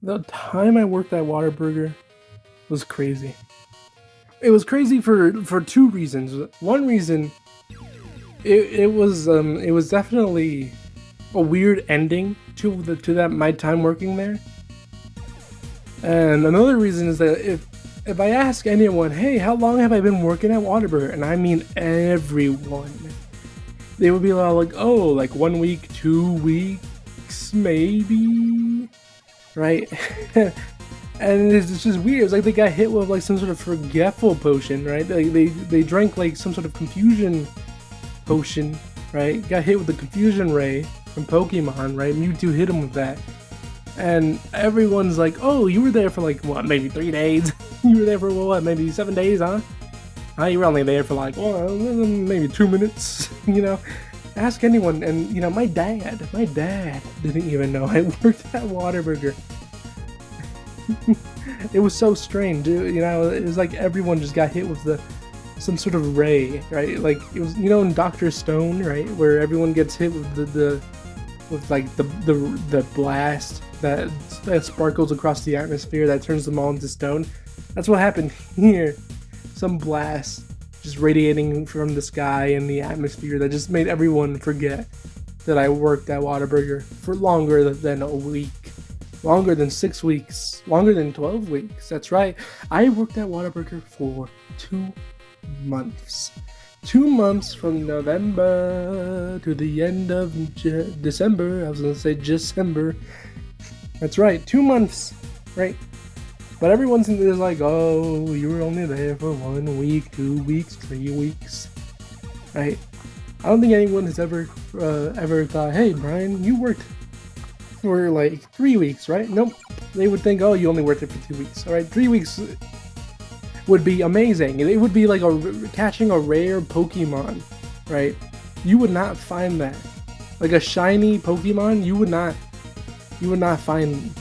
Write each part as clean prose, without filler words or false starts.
The time I worked at Whataburger was crazy. It was crazy for two reasons. One reason, it was definitely a weird ending to that my time working there. And another reason is that if I ask anyone, hey, how long have I been working at Whataburger? And I mean everyone, they would be like, oh, like 1 week, 2 weeks, maybe, right? And it's just weird. It's like they got hit with like some sort of forgetful potion, right? They drank like some sort of confusion potion, right? Got hit with the confusion ray from Pokemon, right? Mewtwo hit him with that. And everyone's like, oh, you were there for like, what, maybe 3 days? You were there for, what, maybe 7 days, huh? You were only there for like, well, maybe 2 minutes, you know? Ask anyone, and, you know, my dad didn't even know I worked at Whataburger. It was so strange, you know, it was like everyone just got hit with some sort of ray, right? Like, it was, you know, in Dr. Stone, right? Where everyone gets hit with the blast that sparkles across the atmosphere that turns them all into stone. That's what happened here. Some blast just radiating from the sky and the atmosphere that just made everyone forget that I worked at Whataburger for longer than a week. Longer than 6 weeks. Longer than 12 weeks. That's right. I worked at Whataburger for 2 months. 2 months from November to the end of December. I was going to say December. That's right. 2 months. Right? But everyone's like, oh, you were only there for 1 week, 2 weeks, 3 weeks. Right? I don't think anyone has ever thought, hey, Brian, you worked for like 3 weeks, right? Nope. They would think, oh, you only worked there for 2 weeks. All right, 3 weeks would be amazing. It would be like catching a rare Pokemon, right? You would not find that. Like a shiny Pokemon, you would not find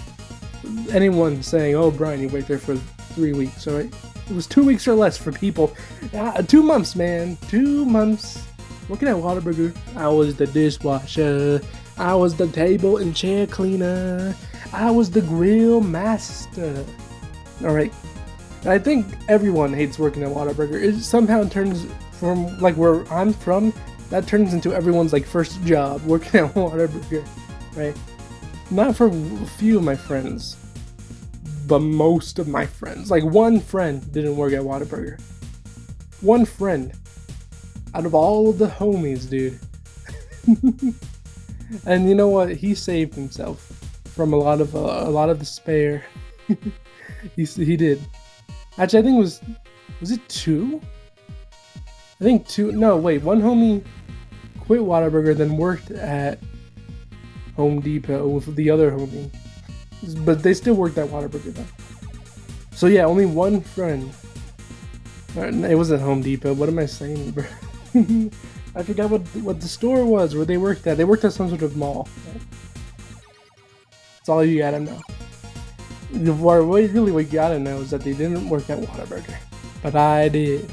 anyone saying, oh, Brian, you worked there for 3 weeks, all right? It was 2 weeks or less for people. 2 months, man. 2 months. Working at Whataburger, I was the dishwasher. I was the table and chair cleaner. I was the grill master. Alright. I think everyone hates working at Whataburger. It somehow turns from, like, where I'm from, that turns into everyone's, like, first job, working at Whataburger. Right? Not for a few of my friends, but most of my friends. Like, one friend didn't work at Whataburger. One friend. Out of all of the homies, dude. And you know what? He saved himself from a lot of despair. he did. Actually, I think was it 2? I think 2. No, wait. One homie quit Whataburger, then worked at Home Depot with the other homie, but they still worked at Whataburger though. So yeah, only one friend. It wasn't Home Depot. What am I saying, bro? I forgot what the store was where they worked at. They worked at some sort of mall. Right? That's all you gotta know. What you gotta know is that they didn't work at Whataburger, but I did.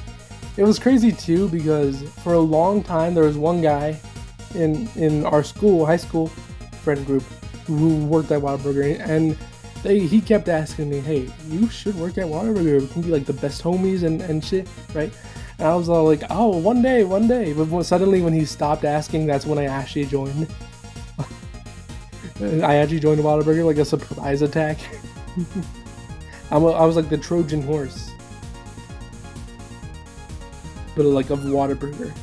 It was crazy too because for a long time there was one guy in our high school friend group who worked at Whataburger, and he kept asking me, hey, you should work at Whataburger. We can be like the best homies and shit, right? And I was all like, oh, one day. But suddenly when he stopped asking, that's when I actually joined. I actually joined Whataburger, like a surprise attack. I was like the Trojan horse. But like of Whataburger.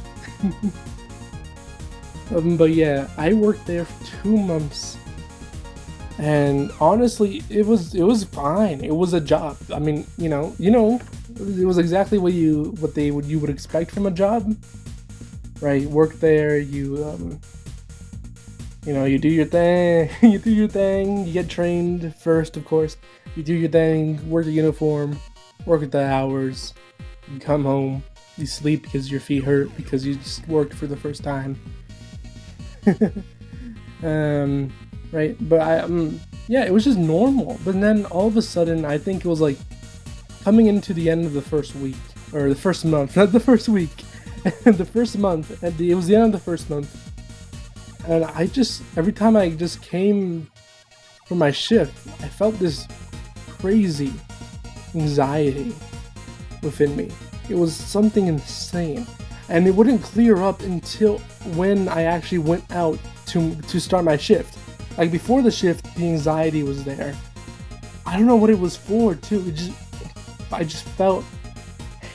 But yeah, I worked there for 2 months. And honestly, it was fine. It was a job. I mean, you know, it was exactly what you would expect from a job, right? Work there, you do your thing, you get trained first, of course. You do your thing, work the uniform, work at the hours, you come home, you sleep because your feet hurt because you just worked for the first time. Right? But yeah, it was just normal. But then all of a sudden, I think it was like coming into the end of the first week, or the first month, not the first week, the first month, and it was the end of the first month. And every time I just came for my shift, I felt this crazy anxiety within me. It was something insane, and it wouldn't clear up until when I actually went out to start my shift. Like before the shift, the anxiety was there. I don't know what it was for too. I just felt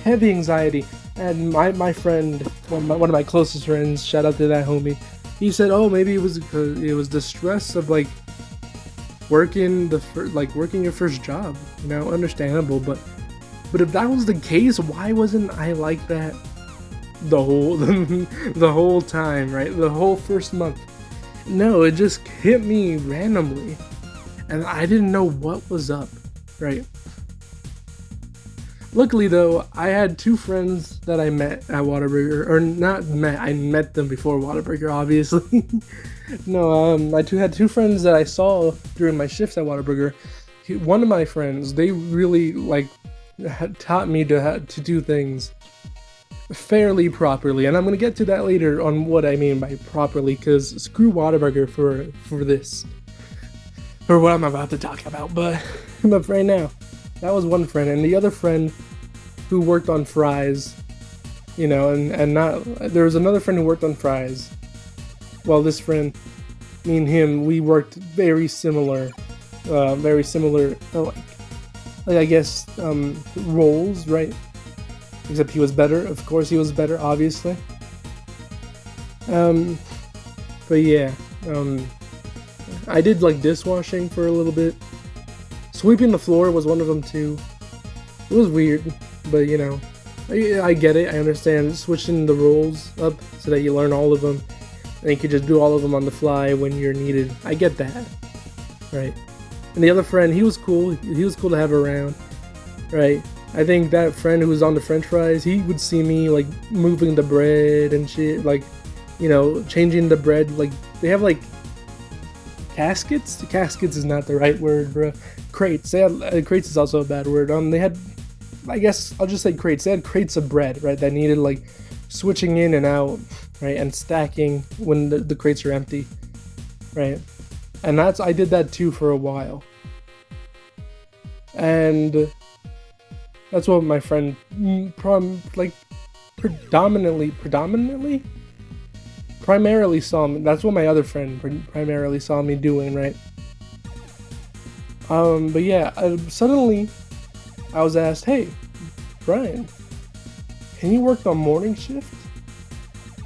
heavy anxiety. And my friend, one of my closest friends, shout out to that homie, he said, "Oh, maybe it was because it was the stress of like working your first job." You know, understandable. But if that was the case, why wasn't I like that the whole time, right? The whole first month. No, it just hit me randomly, and I didn't know what was up, right? Luckily though, I had two friends that I met at Whataburger, or not met, I met them before Whataburger, obviously. No, I had two friends that I saw during my shifts at Whataburger. One of my friends, they really had taught me to do things fairly properly, and I'm gonna get to that later on what I mean by properly, because screw Whataburger for this, for what I'm about to talk about. But right now, that was one friend, and the other friend who worked on fries, you know, and not, there was another friend who worked on fries. Well, this friend, me and him, we worked very similar, I guess, roles, right? Except he was better, of course he was better, obviously. But yeah, I did like dishwashing for a little bit. Sweeping the floor was one of them too. It was weird, but you know, I get it, I understand switching the roles up so that you learn all of them, and you can just do all of them on the fly when you're needed. I get that, right? And the other friend, he was cool to have around, right? I think that friend who was on the french fries, he would see me like moving the bread and shit, like, you know, changing the bread. Like they have like caskets. Caskets is not the right word, bro. Crates. They had crates is also a bad word. They had, I guess I'll just say crates. They had crates of bread, right? That needed like switching in and out, right, and stacking when the crates are empty, right? And I did that too for a while, and that's what my friend primarily saw me. That's what my other friend primarily saw me doing, right? But yeah, suddenly I was asked, "Hey, Brian, can you work the morning shift?"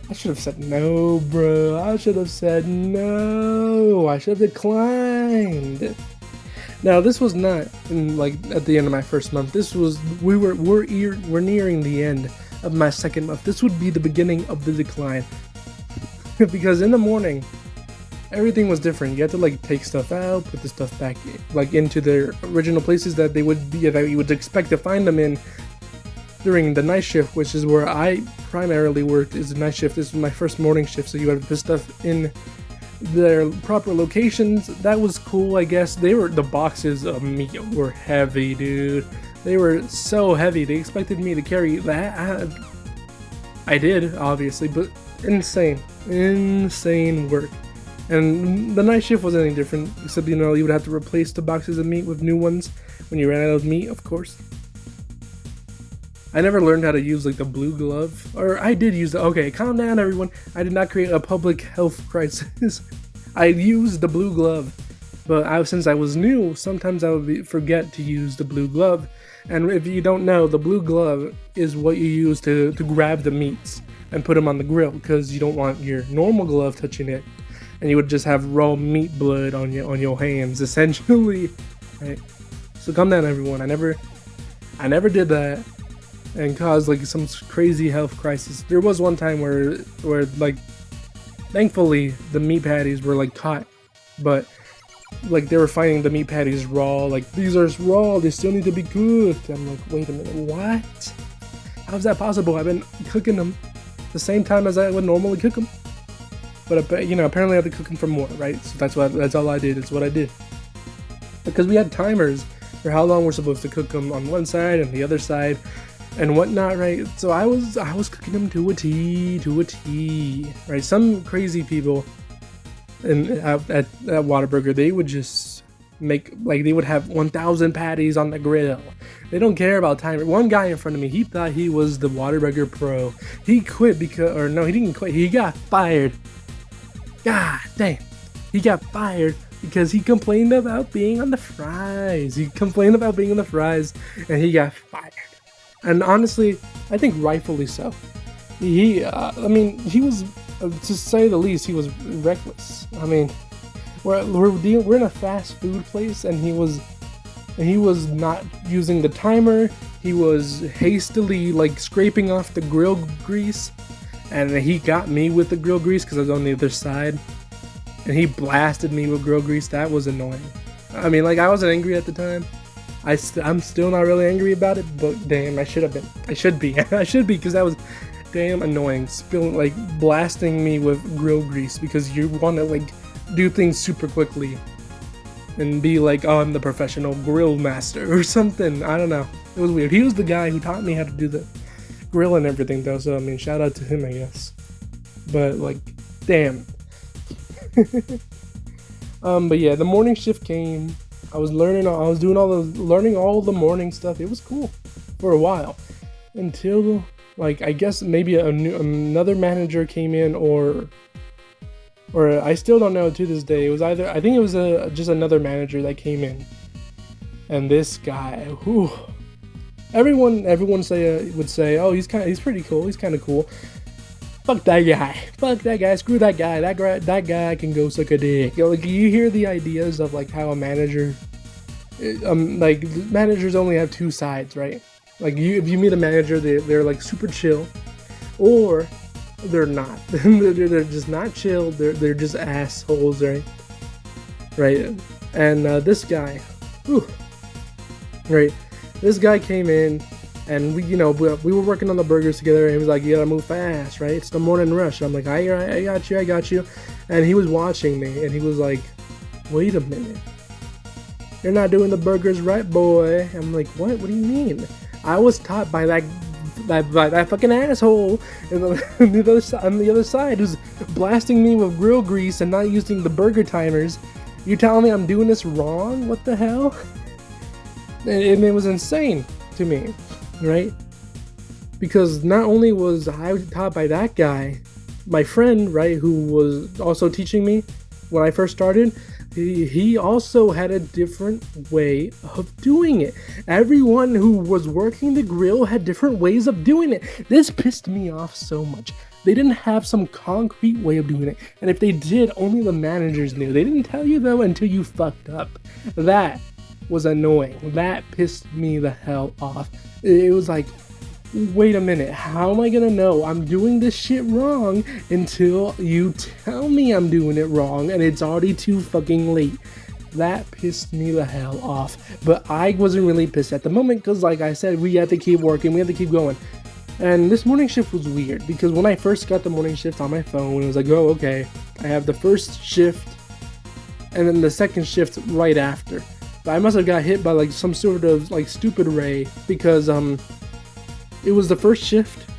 I should have said no, bro. I should have said no. I should have declined. Now, this was not at the end of my first month. This was we're nearing the end of my second month. This would be the beginning of the decline. Because in the morning, everything was different. You had to like take stuff out, put the stuff back into their original places that they would be, that you would expect to find them in during the night shift, which is where I primarily worked. Is the night shift. This was my first morning shift, so you had to put stuff in their proper locations. That was cool, I guess. The boxes of meat were heavy, dude. They were so heavy. They expected me to carry that. I did, obviously, but insane work. And the night shift wasn't any different, except, you know, you would have to replace the boxes of meat with new ones when you ran out of meat, of course. I never learned how to use like the blue glove, or I did use okay, calm down everyone. I did not create a public health crisis. I used the blue glove, but since I was new, sometimes I would forget to use the blue glove. And if you don't know, the blue glove is what you use to grab the meats and put them on the grill, because you don't want your normal glove touching it, and you would just have raw meat blood on your hands, essentially, right? So calm down everyone. I never did that and caused like some crazy health crisis. There was one time where like, thankfully the meat patties were like caught, but like they were finding the meat patties raw. Like, these are raw, they still need to be cooked. I'm like, wait a minute, what? How's that possible? I've been cooking them the same time as I would normally cook them, but you know, apparently I have to cook them for more, right? So that's all I did. It's what I did, because we had timers for how long we're supposed to cook them on one side and the other side and whatnot, right? So I was cooking them to a T, right? Some crazy people at Whataburger, they would just make, like, they would have 1,000 patties on the grill. They don't care about timer. One guy in front of me, he thought he was the Whataburger pro. He quit because, or no, he didn't quit. He got fired. God dang. He got fired because he complained about being on the fries. He complained about being on the fries and he got fired. And honestly, I think rightfully so. I mean, he was, to say the least, he was reckless. I mean, we're in a fast food place and he was not using the timer. He was hastily like scraping off the grill grease, and he got me with the grill grease because I was on the other side, and he blasted me with grill grease. That was annoying. I mean, like, I wasn't angry at the time. I'm still not really angry about it, but damn, I should have been. I should be. I should be, because that was damn annoying. Blasting me with grill grease because you want to like do things super quickly and be like, oh, I'm the professional grill master or something. I don't know. It was weird. He was the guy who taught me how to do the grill and everything, though. So I mean, shout out to him, I guess. But like, damn. But yeah, the morning shift came. I was learning all the morning stuff. It was cool for a while until, like, I guess maybe another manager came in, or I still don't know to this day. It was either, I think it was just another manager that came in, and this guy, whew, everyone would say, oh, he's pretty cool. He's kind of cool. Fuck that guy. Fuck that guy. Screw that guy. That guy can go suck a dick. Like, you hear the ideas of like how a manager, like, managers only have two sides, right? Like, if you meet a manager, they're like super chill, or they're not. they're just not chill. They're just assholes, right? Right. And this guy, whew, right? This guy came in. And we were working on the burgers together, and he was like, you gotta move fast, right? It's the morning rush. I'm like, I got you. And he was watching me, and he was like, wait a minute. You're not doing the burgers right, boy. I'm like, what? What do you mean? I was taught by that fucking asshole on the other side who's blasting me with grill grease and not using the burger timers. You telling me I'm doing this wrong? What the hell? And it was insane to me. Right? Because not only was I taught by that guy, my friend, right, who was also teaching me when I first started, he also had a different way of doing it. Everyone who was working the grill had different ways of doing it. This pissed me off so much. They didn't have some concrete way of doing it. And if they did, only the managers knew. They didn't tell you, though, until you fucked up. That was annoying. That pissed me the hell off. It was like, wait a minute, how am I gonna know I'm doing this shit wrong until you tell me I'm doing it wrong and it's already too fucking late? That pissed me the hell off. But I wasn't really pissed at the moment because, like I said, we had to keep working, we had to keep going. And this morning shift was weird because when I first got the morning shift on my phone, it was like, oh, okay, I have the first shift and then the second shift right after. But I must have got hit by like some sort of like stupid ray because it was the first shift,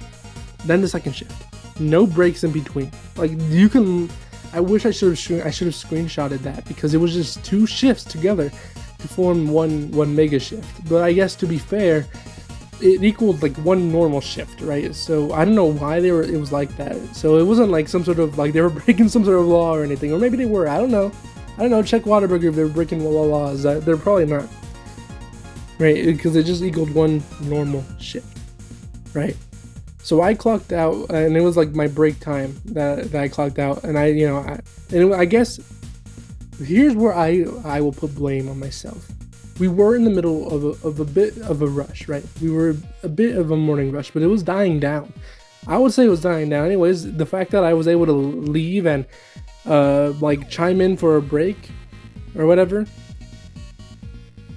then the second shift. No breaks in between. Like, you can, I wish I should have screenshotted that because it was just two shifts together to form one mega shift. But I guess to be fair, it equaled like one normal shift, right? So I don't know why it was like that. So it wasn't like some sort of like they were breaking some sort of law or anything, or maybe they were. I don't know. Check Whataburger if they're breaking laws. They're probably not. Right? Because it just equaled one normal shift. Right? So I clocked out, and it was like my break time that I clocked out. And I guess here's where I will put blame on myself. We were in the middle of a bit of a rush, right? We were a bit of a morning rush, but it was dying down. I would say it was dying down. Anyways, the fact that I was able to leave and like chime in for a break or whatever.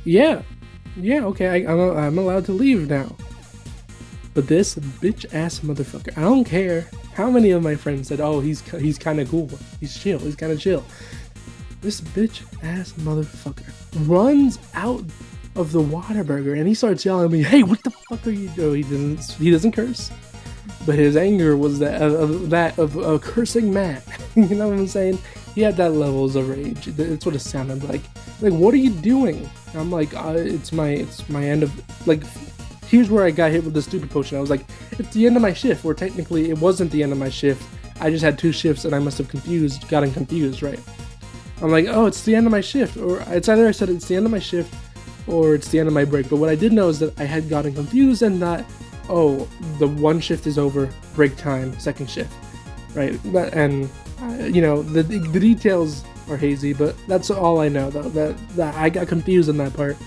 Yeah, okay, I'm allowed to leave now. But this bitch ass motherfucker, I don't care how many of my friends said, oh, he's kind of cool, he's kind of chill. This bitch ass motherfucker runs out of the Whataburger and he starts yelling at me, hey, what the fuck are you doing? He doesn't curse. But his anger was that of a cursing man. You know what I'm saying? He had that levels of rage. That's what it sounded like. Like, what are you doing? I'm like, it's my end of, like, here's where I got hit with the stupid potion. I was like, it's the end of my shift, where technically it wasn't the end of my shift. I just had 2 shifts and I must have gotten confused, right? I'm like, oh, it's the end of my shift, or it's either I said it's the end of my shift or it's the end of my break. But what I did know is that I had gotten confused and that, oh, the 1 shift is over, break time, 2nd shift, right? And you know, the details are hazy, but that's all I know, though, that I got confused in that part.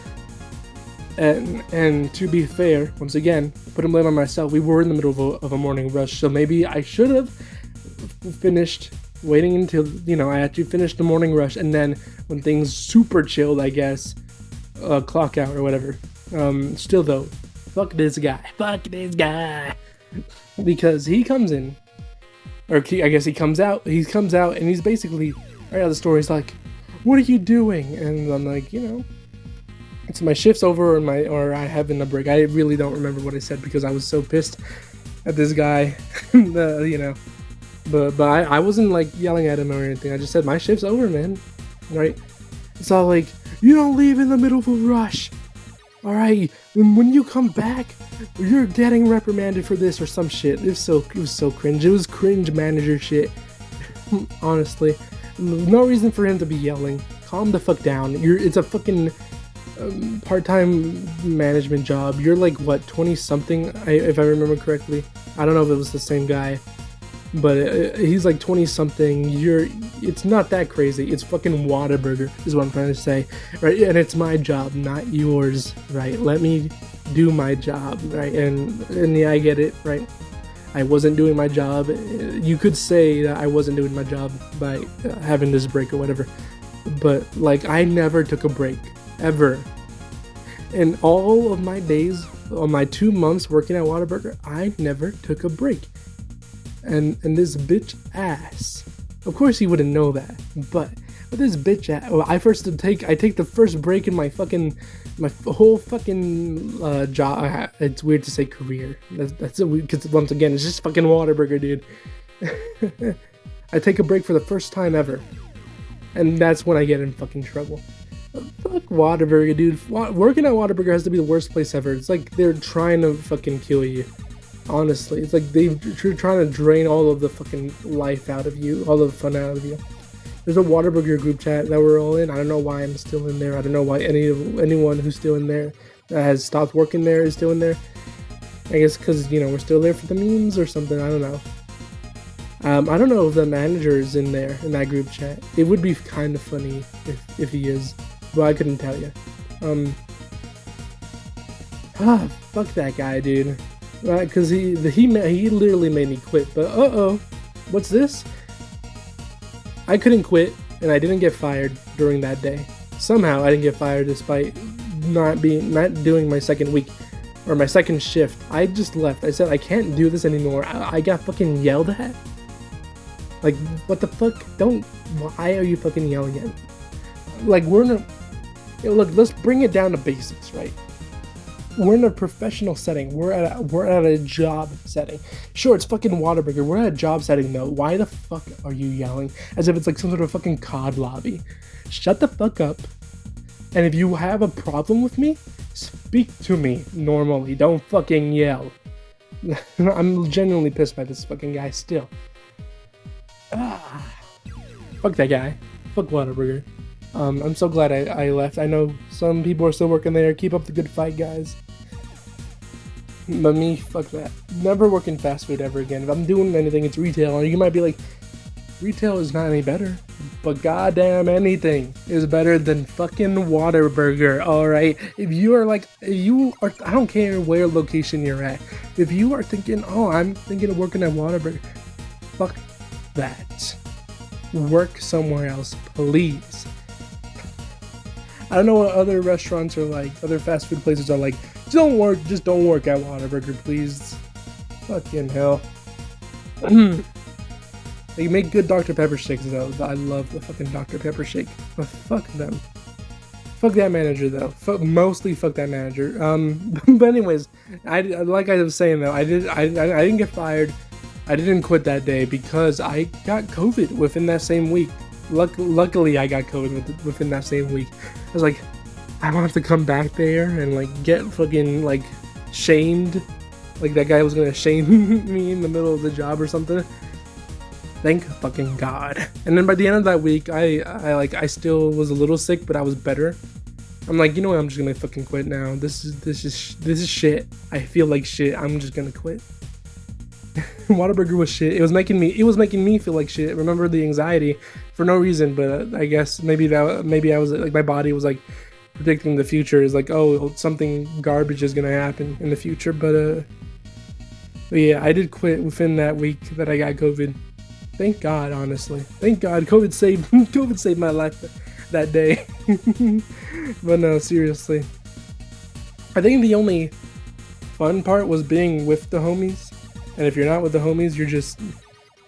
And to be fair, once again, putting blame on myself, we were in the middle of a morning rush, so maybe I should have finished waiting until, you know, I actually finished the morning rush, and then when things super chilled, I guess, clock out or whatever. Still though, fuck this guy, because he comes in, or I guess he comes out and he's basically, right out of the story, he's like, what are you doing? And I'm like, you know, it's my shift's over, or I having a break. I really don't remember what I said because I was so pissed at this guy, you know. But I wasn't like yelling at him or anything. I just said my shift's over, man. Right? It's all like, you don't leave in the middle of a rush. All right, when you come back, you're getting reprimanded for this or some shit. It was so cringe. It was cringe manager shit. Honestly, no reason for him to be yelling. Calm the fuck down. It's a fucking part-time management job. You're like, what, 20 something, if I remember correctly. I don't know if it was the same guy, but he's like 20 something. It's not that crazy. It's fucking Whataburger is what I'm trying to say, right? And it's my job, not yours, right? Let me do my job, right? And yeah, I get it, right? I wasn't doing my job. You could say that I wasn't doing my job by having this break or whatever, but like, I never took a break, ever. In all of my days, on my 2 months working at Whataburger, I never took a break. And this bitch ass, of course he wouldn't know that, but this bitch ass, well, I take the first break in my whole fucking job. It's weird to say career. That's because once again, it's just fucking Whataburger, dude. I take a break for the first time ever, and that's when I get in fucking trouble. Fuck Whataburger, dude. Working at Whataburger has to be the worst place ever. It's like they're trying to fucking kill you. Honestly, it's like they're trying to drain all of the fucking life out of you, all the fun out of you. There's a Whataburger group chat that we're all in. I don't know why I'm still in there. I don't know why anyone who's still in there that has stopped working there is still in there. I guess because, you know, we're still there for the memes or something. I don't know. I don't know if the manager is in there in that group chat. It would be kind of funny if he is, but I couldn't tell you. Fuck that guy, dude. Because he literally made me quit. But what's this? I couldn't quit, and I didn't get fired during that day. Somehow I didn't get fired despite not doing my second week or my second shift. I just left. I said I can't do this anymore. I got fucking yelled at. Like, what the fuck? Why are you fucking yelling at me? Like, look, let's bring it down to basics, right? We're in a professional setting. We're at a job setting. Sure, it's fucking Whataburger. We're at a job setting though. Why the fuck are you yelling as if it's like some sort of fucking COD lobby? Shut the fuck up. And if you have a problem with me, speak to me normally. Don't fucking yell. I'm genuinely pissed by this fucking guy still. Fuck that guy. Fuck Whataburger. I'm so glad I left. I know some people are still working there. Keep up the good fight, guys. But me, fuck that. Never work in fast food ever again. If I'm doing anything, it's retail. And you might be like, retail is not any better. But goddamn anything is better than fucking Whataburger, alright? If you are, I don't care where location you're at. If you are thinking, oh, I'm thinking of working at Whataburger, fuck that. Work somewhere else, please. I don't know what other restaurants are like, other fast food places are like. Just don't work at Whataburger, please. Fucking hell. They make good Dr. Pepper shakes though. I love the fucking Dr. Pepper shake. But fuck them. Fuck that manager though. Mostly fuck that manager. But anyways, like I was saying though, I didn't get fired. I didn't quit that day because I got COVID within that same week. Luckily, I got COVID within that same week. I was like, I don't have to come back there and like get fucking like shamed. Like that guy was gonna shame me in the middle of the job or something. Thank fucking God. And then by the end of that week, I still was a little sick, but I was better. I'm like, you know what? I'm just gonna fucking quit now. This is shit. I feel like shit. I'm just gonna quit. Whataburger was shit. It was making me feel like shit. Remember the anxiety for no reason, but I guess maybe I was like, my body was like predicting the future. Is like, oh, something garbage is gonna happen in the future. But yeah, I did quit within that week that I got COVID. Thank God, honestly. Thank God, COVID saved my life that day. But no, seriously. I think the only fun part was being with the homies. And if you're not with the homies, you're just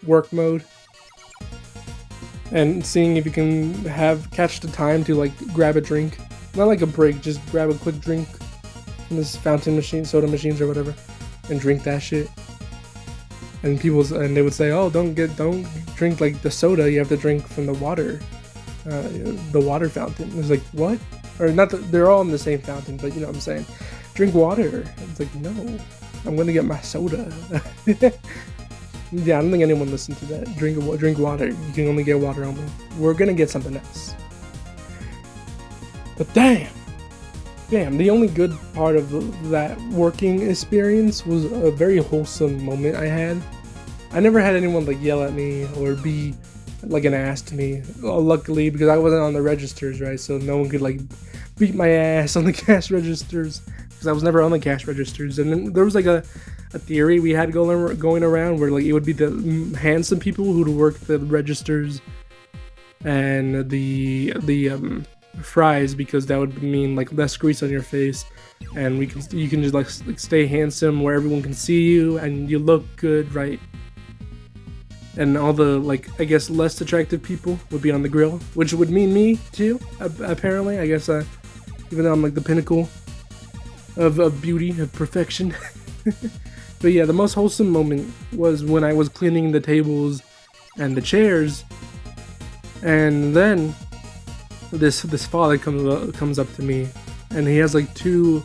work mode. And seeing if you can catch the time to like grab a drink. Not like a break, just grab a quick drink from this fountain machine, soda machines or whatever, and drink that shit. And they would say, oh, don't drink like the soda, you have to drink from the water fountain. It was like, what? Or not, they're all in the same fountain, but you know what I'm saying. Drink water. It's like, no, I'm gonna get my soda. Yeah, I don't think anyone listened to that. Drink water. You can only get water only. We're gonna get something else. But damn, the only good part of that working experience was a very wholesome moment I had. I never had anyone like yell at me or be like an ass to me. Luckily, because I wasn't on the registers, right? So no one could like beat my ass on the cash registers because I was never on the cash registers. And then there was like a theory we had going around where like it would be the handsome people who'd work the registers and the fries, because that would mean like less grease on your face, and you can just like stay handsome where everyone can see you and you look good, right? And all the like, I guess, less attractive people would be on the grill, which would mean me too, apparently. I guess even though I'm like the pinnacle of beauty, of perfection. But yeah, the most wholesome moment was when I was cleaning the tables and the chairs, and then this father comes up to me, and he has like two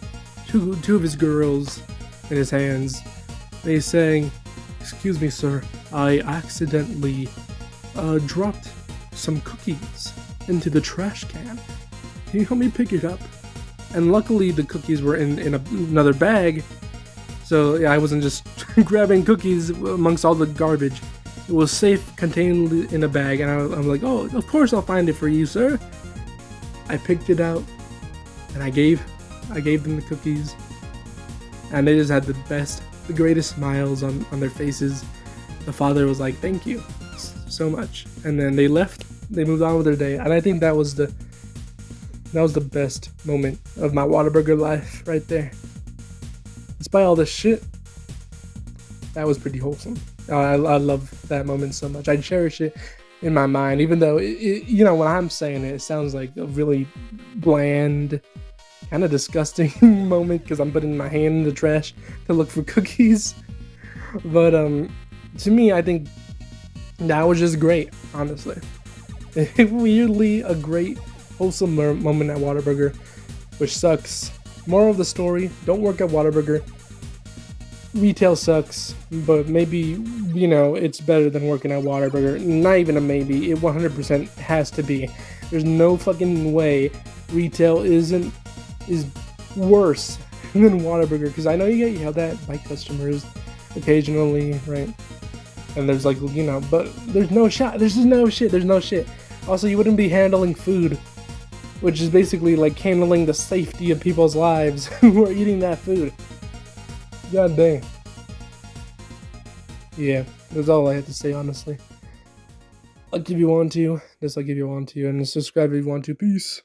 of his girls in his hands, and he's saying, "Excuse me, sir, I accidentally dropped some cookies into the trash can. Can you help me pick it up?" And luckily the cookies were in another bag, so yeah, I wasn't just grabbing cookies amongst all the garbage. It was safe, contained in a bag, and I'm like, "Oh, of course I'll find it for you, sir." I picked it out, and I gave them the cookies, and they just had the greatest smiles on their faces. The father was like, "Thank you so much," and then they left. They moved on with their day, and I think that was the best moment of my Whataburger life right there. Despite all this shit, that was pretty wholesome. I love that moment so much. I cherish it in my mind, even though you know, when I'm saying it sounds like a really bland, kind of disgusting moment because I'm putting my hand in the trash to look for cookies. But to me, I think that was just great, honestly. Weirdly a great wholesome moment at Whataburger, which sucks. Moral of the story: don't work at Whataburger. Retail sucks, but maybe, you know, it's better than working at Whataburger. Not even a maybe, it 100% has to be. There's no fucking way retail is worse than Whataburger, because I know you get yelled at by customers occasionally, right? And there's like, you know, but there's no shit. Also, you wouldn't be handling food, which is basically like handling the safety of people's lives who are eating that food. God dang. Yeah, that's all I had to say, honestly. Like if you want to, dislike if you want to, and subscribe if you want to. Peace.